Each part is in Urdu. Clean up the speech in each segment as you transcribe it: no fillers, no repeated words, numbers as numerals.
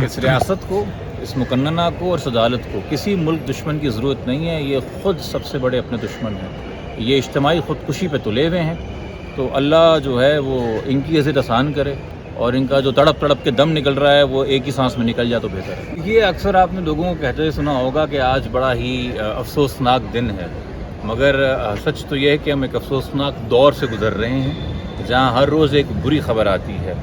اس ریاست کو، اس مقننہ کو اور اس عدالت کو کسی ملک دشمن کی ضرورت نہیں ہے. یہ خود سب سے بڑے اپنے دشمن ہیں. یہ اجتماعی خودکشی پہ تلے ہوئے ہیں. تو اللہ جو ہے وہ ان کی عزت آسان کرے اور ان کا جو تڑپ تڑپ کے دم نکل رہا ہے وہ ایک ہی سانس میں نکل جائے تو بہتر ہے. یہ اکثر آپ نے لوگوں کو کہتے ہوئے سنا ہوگا کہ آج بڑا ہی افسوسناک دن ہے، مگر سچ تو یہ ہے کہ ہم ایک افسوسناک دور سے گزر رہے ہیں جہاں ہر روز ایک بری خبر آتی ہے.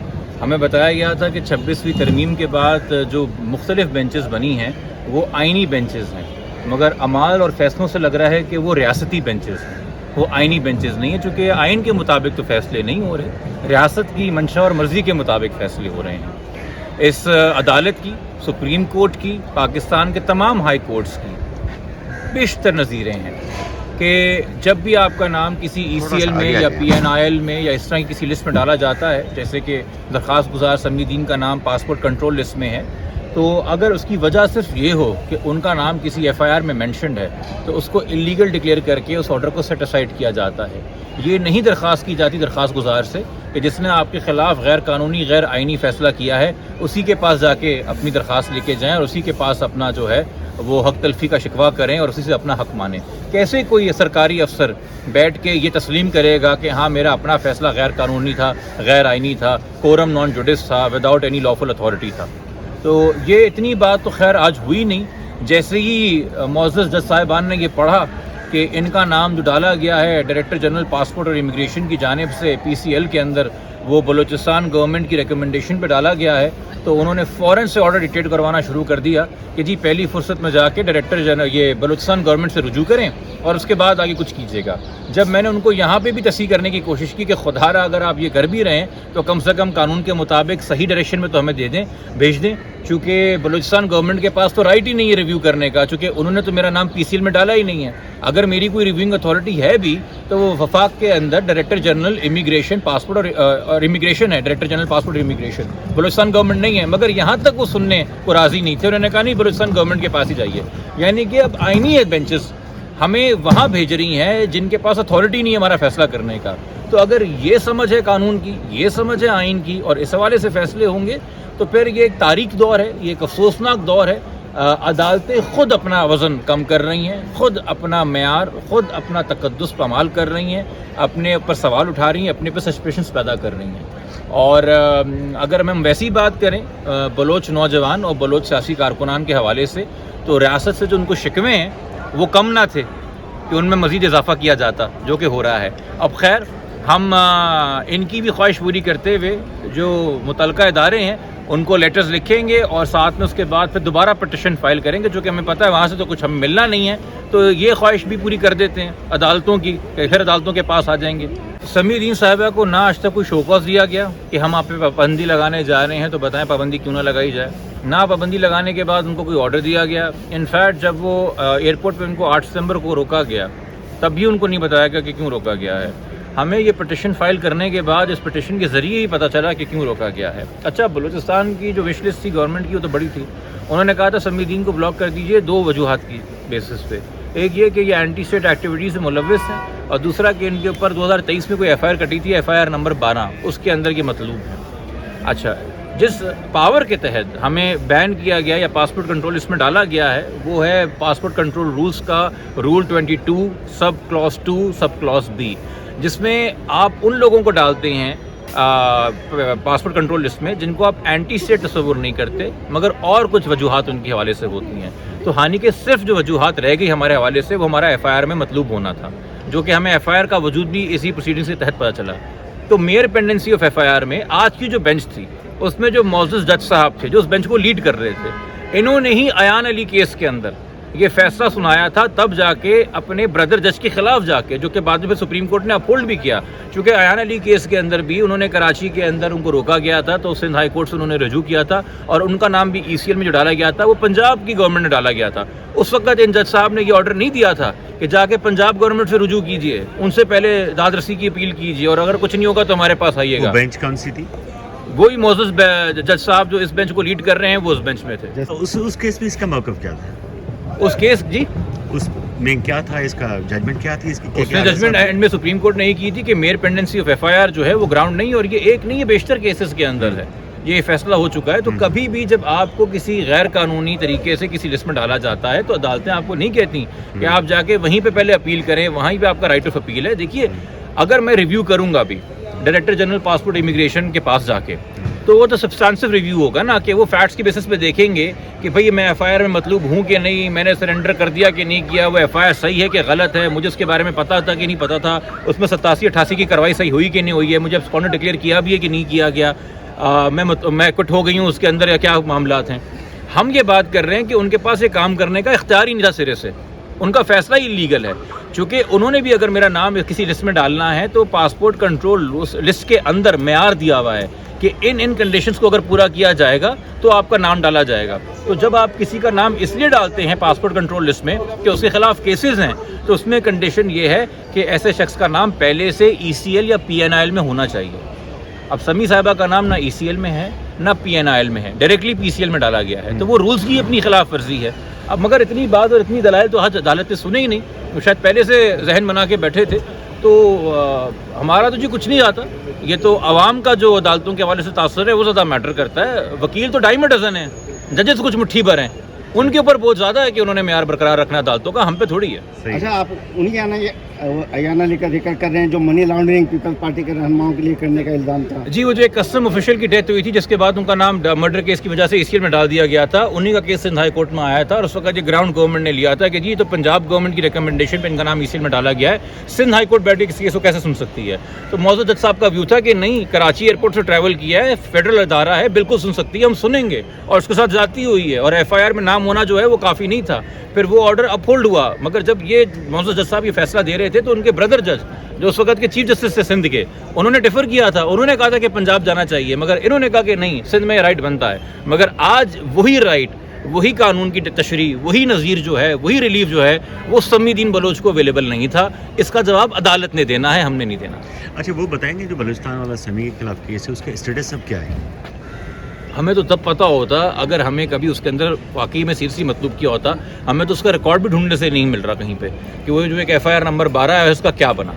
ہمیں بتایا گیا تھا کہ 26ویں ترمیم کے بعد جو مختلف بینچز بنی ہیں وہ آئینی بینچز ہیں، مگر اعمال اور فیصلوں سے لگ رہا ہے کہ وہ ریاستی بینچز ہیں، وہ آئینی بینچز نہیں ہیں، چونکہ آئین کے مطابق تو فیصلے نہیں ہو رہے، ریاست کی منشا اور مرضی کے مطابق فیصلے ہو رہے ہیں. اس عدالت کی، سپریم کورٹ کی، پاکستان کے تمام ہائی کورٹس کی بیشتر نظیریں ہیں کہ جب بھی آپ کا نام کسی ای سی ایل میں یا پی این آئی ایل میں یا اس طرح کی کسی لسٹ میں ڈالا جاتا ہے، جیسے کہ درخواست گزار سمیع الدین کا نام پاسپورٹ کنٹرول لسٹ میں ہے، تو اگر اس کی وجہ صرف یہ ہو کہ ان کا نام کسی ایف آئی آر میں مینشنڈ ہے تو اس کو اللیگل ڈکلیئر کر کے اس آرڈر کو سیٹ اسائڈ کیا جاتا ہے. یہ نہیں درخواست کی جاتی درخواست گزار سے کہ جس نے آپ کے خلاف غیر قانونی غیر آئینی فیصلہ کیا ہے اسی کے پاس جا کے اپنی درخواست لے کے جائیں اور اسی کے پاس اپنا جو ہے وہ حق تلفی کا شکوہ کریں اور اسی سے اپنا حق مانیں. کیسے کوئی سرکاری افسر بیٹھ کے یہ تسلیم کرے گا کہ ہاں میرا اپنا فیصلہ غیر قانونی تھا، غیر آئینی تھا، کورم نان جوڈس تھا، وداؤٹ اینی لافل اتھارٹی تھا. تو یہ اتنی بات تو خیر آج ہوئی نہیں. جیسے ہی معزز جج صاحبان نے یہ پڑھا کہ ان کا نام جو ڈالا گیا ہے ڈائریکٹر جنرل پاسپورٹ اور امیگریشن کی جانب سے پی سی ایل کے اندر وہ بلوچستان گورنمنٹ کی ریکمنڈیشن پہ ڈالا گیا ہے، تو انہوں نے فوراً سے آرڈر ڈکٹیٹ کروانا شروع کر دیا کہ جی پہلی فرصت میں جا کے ڈائریکٹر جنرل یہ بلوچستان گورنمنٹ سے رجوع کریں اور اس کے بعد آگے کچھ کیجیے گا. جب میں نے ان کو یہاں پہ بھی تصحیح کرنے کی کوشش کی کہ خدا را اگر آپ یہ کر بھی رہے ہیں تو کم سے کم قانون کے مطابق صحیح ڈائریکشن میں تو ہمیں دے دیں، بھیج دیں، چونکہ بلوچستان گورنمنٹ کے پاس تو رائٹ ہی نہیں ہے ریویو کرنے کا، چونکہ انہوں نے تو میرا نام پی سی ایل میں ڈالا ہی نہیں ہے. اگر میری کوئی ریویونگ اتھارٹی ہے بھی تو وہ وفاق کے اندر ڈائریکٹر جنرل امیگریشن پاسپورٹ اور امیگریشن ہے، ڈائریکٹر جنرل پاسپورٹ اور امیگریشن، بلوچستان گورنمنٹ نہیں ہے. مگر یہاں تک وہ سننے کو راضی نہیں تھے، انہوں نے کہا نہیں بلوچستان گورنمنٹ کے پاس ہی جائیے. یعنی کہ اب آئینی بینچز ہمیں وہاں بھیج رہی ہیں جن کے پاس اتھارٹی نہیں ہے ہمارا فیصلہ کرنے کا. تو اگر یہ سمجھ ہے قانون کی، یہ سمجھ ہے آئین کی اور اس حوالے سے فیصلے ہوں گے تو پھر یہ ایک تاریک دور ہے، یہ ایک افسوسناک دور ہے. عدالتیں خود اپنا وزن کم کر رہی ہیں، خود اپنا معیار، خود اپنا تقدس پامال کر رہی ہیں، اپنے اوپر سوال اٹھا رہی ہیں، اپنے پہ سسپیشنز پیدا کر رہی ہیں. اور اگر ہم ویسی بات کریں بلوچ نوجوان اور بلوچ سیاسی کارکنان کے حوالے سے تو ریاست سے جو ان کو شکوے ہیں وہ کم نہ تھے کہ ان میں مزید اضافہ کیا جاتا جو کہ ہو رہا ہے. اب خیر ہم ان کی بھی خواہش پوری کرتے ہوئے جو متعلقہ ادارے ہیں ان کو لیٹرز لکھیں گے اور ساتھ میں اس کے بعد پھر دوبارہ پٹیشن فائل کریں گے، جو کہ ہمیں پتہ ہے وہاں سے تو کچھ ہمیں ملنا نہیں ہے، تو یہ خواہش بھی پوری کر دیتے ہیں عدالتوں کی کہ پھر عدالتوں کے پاس آ جائیں گے. سمیع الدین صاحبہ کو نہ آج تک کوئی شوکاز دیا گیا کہ ہم آپ پہ پابندی لگانے جا رہے ہیں تو بتائیں پابندی کیوں نہ لگائی جائے. نہ پابندی لگانے کے بعد ان کو کوئی آرڈر دیا گیا. انفیکٹ جب وہ ایئرپورٹ پہ ان کو 8 ستمبر کو روکا گیا تب بھی ان کو نہیں بتایا گیا کہ کیوں روکا گیا ہے. ہمیں یہ پٹیشن فائل کرنے کے بعد اس پٹیشن کے ذریعے ہی پتہ چلا کہ کیوں روکا گیا ہے. اچھا بلوچستان کی جو وش لسٹ تھی گورنمنٹ کی وہ تو بڑی تھی. انہوں نے کہا تھا سمیع الدین کو بلاک کر دیجئے 2 وجوہات کی بیسس پہ. ایک یہ کہ یہ اینٹی اسٹیٹ ایکٹیویٹیز سے ملوث ہیں اور دوسرا کہ ان کے اوپر 2023 میں کوئی ایف آئی آر کٹی تھی، ایف آئی آر نمبر 12، اس کے اندر یہ مطلوب ہے. اچھا جس پاور کے تحت ہمیں بین کیا گیا یا پاسپورٹ کنٹرول اس میں ڈالا گیا ہے وہ ہے پاسپورٹ کنٹرول رولز کا role 22 sub class 2 sub class B, جس میں آپ ان لوگوں کو ڈالتے ہیں پاسپورٹ کنٹرول لسٹ میں جن کو آپ اینٹی اسٹیٹ تصور نہیں کرتے مگر اور کچھ وجوہات ان کے حوالے سے ہوتی ہیں. تو ہانی کے صرف جو وجوہات رہ گئی ہمارے حوالے سے وہ ہمارا ایف آئی آر میں مطلوب ہونا تھا، جو کہ ہمیں ایف آئی آر کا وجود بھی اسی پروسیڈنگز کے تحت پتہ چلا. تو mere pendency of F I R میں آج کی جو بینچ تھی اس میں جو معزز جج صاحب تھے جو اس بینچ کو لیڈ کر رہے تھے، انہوں نے ہی ایان علی کیس کے اندر یہ فیصلہ سنایا تھا، تب جا کے اپنے بردر جج کے خلاف جا کے، جو کہ بعد میں سپریم کورٹ نے اپہولڈ بھی کیا، چونکہ ایان علی کیس کے اندر بھی انہوں نے کراچی کے اندر ان کو روکا گیا تھا تو سندھ ہائی کورٹ سے انہوں نے رجوع کیا تھا اور ان کا نام بھی ای سی ایل میں جو ڈالا گیا تھا وہ پنجاب کی گورنمنٹ نے ڈالا گیا تھا. اس وقت ان جج صاحب نے یہ آرڈر نہیں دیا تھا کہ جا کے پنجاب گورنمنٹ سے رجوع کیجیے، ان سے پہلے داد رسی کی اپیل کیجیے اور اگر کچھ نہیں ہوگا تو ہمارے پاس آئیے گا. بینچ کون سی تھی؟ وہی معزز جج صاحب جو اس بینچ کو لیڈ کر رہے ہیں وہ اس بینچ میں تھے. اس کیس میں اس کا موقف کیا تھا؟ اس کیس جی اس میں کیا تھا، اس کا ججمنٹ کیا تھی؟ اس نے ججمنٹ اینڈ میں سپریم کورٹ نے یہ کی تھی کہ mere pendency of F I R جو ہے وہ گراؤنڈ نہیں، اور یہ ایک نہیں، یہ بیشتر کیسز کے اندر ہے. یہ فیصلہ ہو چکا ہے. تو کبھی بھی جب آپ کو کسی غیر قانونی طریقے سے کسی لسٹ میں ڈالا جاتا ہے تو عدالتیں آپ کو نہیں کہتی کہ آپ جا کے وہیں پہ پہلے اپیل کریں, وہیں پہ آپ کا رائٹ آف اپیل ہے. دیکھیے اگر میں ریویو کروں گا ابھی ڈائریکٹر جنرل پاسپورٹ امیگریشن کے پاس جا کے, تو وہ تو سبسٹانسو ریویو ہوگا نا, کہ وہ فیکٹس کی بیسس پہ دیکھیں گے کہ بھئی میں ایف آئی آر میں مطلوب ہوں کہ نہیں, میں نے سرنڈر کر دیا کہ نہیں کیا, وہ ایف آئی آر صحیح ہے کہ غلط ہے, مجھے اس کے بارے میں پتا تھا کہ نہیں پتا تھا, اس میں 87-88 کی کارروائی صحیح ہوئی کہ نہیں ہوئی ہے, مجھے ابسکانڈر ڈکلیئر کیا بھی ہے کہ نہیں کیا گیا, میں کٹ ہو گئی ہوں اس کے اندر یا کیا معاملات ہیں. ہم یہ بات کر رہے ہیں کہ ان کے پاس یہ کام کرنے کا اختیار ہی نہیں تھا سرے سے, ان کا فیصلہ ہی لیگل ہے. چونکہ انہوں نے بھی اگر میرا نام کسی لسٹ میں ڈالنا ہے تو پاسپورٹ کنٹرول اس لسٹ کے اندر معیار دیا ہوا ہے کہ ان کنڈیشنز کو اگر پورا کیا جائے گا تو آپ کا نام ڈالا جائے گا. تو جب آپ کسی کا نام اس لیے ڈالتے ہیں پاسپورٹ کنٹرول لسٹ میں کہ اس کے خلاف کیسز ہیں, تو اس میں کنڈیشن یہ ہے کہ ایسے شخص کا نام پہلے سے ای سی ایل یا پی این آئی ایل میں ہونا چاہیے. اب سمی صاحبہ کا نام نہ ای سی ایل میں ہے نہ پی این آئی ایل میں ہے, ڈائریکٹلی پی سی ایل میں ڈالا گیا ہے, تو وہ رولز کی اپنی خلاف ورزی ہے. اب مگر اتنی بات اور اتنی دلائل تو آج عدالت نے سنے ہی نہیں, وہ شاید پہلے سے ذہن بنا کے بیٹھے تھے. تو ہمارا تو جی کچھ نہیں آتا, یہ تو عوام کا جو عدالتوں کے حوالے سے تاثر ہے وہ زیادہ میٹر کرتا ہے. وکیل تو ڈائم ڈزن ہیں, ججز کچھ مٹھی بھر ہیں, ان کے اوپر بہت زیادہ ہے کہ انہوں نے معیار برقرار رکھنا عدالتوں کا, ہم پہ تھوڑی ہے. اچھا, آپ انہیں ایانہ کا ذکر کر رہے ہیں جو منی لانڈرنگ پیپلز پارٹی کے رہنماؤں کے لیے کرنے کا الزام تھا. جی, وہ جو ایک کسٹم آفیشیل کی ڈیتھ ہوئی تھی جس کے بعد ان کا نام مرڈر کیس کی وجہ سے ای سی ایل میں ڈال دیا گیا تھا, انہی کا کیس سندھ ہائی کورٹ میں آیا تھا, اور اس وقت یہ گراؤنڈ گورنمنٹ نے لیا تھا کہ جی تو پنجاب گورنمنٹ کی ریکمنڈیشن پہ ان کا نام ای سی ایل میں ڈالا گیا ہے, سندھ ہائی کورٹ بیٹھ کے کسی کیس کو کیسے سن سکتی ہے. تو معزز جج صاحب کا ویو تھا کہ نہیں, کراچی ایئرپورٹ سے ٹریول کیا ہے, فیڈرل ادارہ ہے, بالکل سن سکتی ہے, ہم سنیں گے, اور اس کے ساتھ زیادتی ہوئی ہے, اور ایف آئی آر میں نام ہونا جو ہے وہ کافی نہیں تھا. پھر وہ آرڈر اپہولڈ ہوا, مگر جب یہ معزز جج صاحب یہ فیصلہ دے رہے تھے تو ان کے بردر جج جو اس وقت کے چیف جسٹس تھے سندھ کے, انہوں نے ڈیفر کیا تھا, انہوں نے کہا تھا کہ پنجاب جانا چاہیے, مگر انہوں نے کہا کہ نہیں, سندھ میں رائٹ بنتا ہے. مگر آج وہی رائٹ, وہی قانون کی تشریح, وہی نظیر جو ہے, وہی ریلیف جو ہے, وہ سمی دین بلوچ کو اویلیبل نہیں تھا. اس کا جواب عدالت نے دینا ہے, ہم نے نہیں دینا. اچھا, وہ بتائیں گے جو بلوچستان والا سمی کے خلاف کیس ہے اس کا اسٹیٹس اب کیا ہے؟ ہمیں تو تب پتہ ہوتا اگر ہمیں کبھی اس کے اندر واقعی میں سیریسلی مطلوب کیا ہوتا. ہمیں تو اس کا ریکارڈ بھی ڈھونڈنے سے نہیں مل رہا کہیں پہ کہ وہ جو ایک ایف آئی آر نمبر 12 ہے اس کا کیا بنا.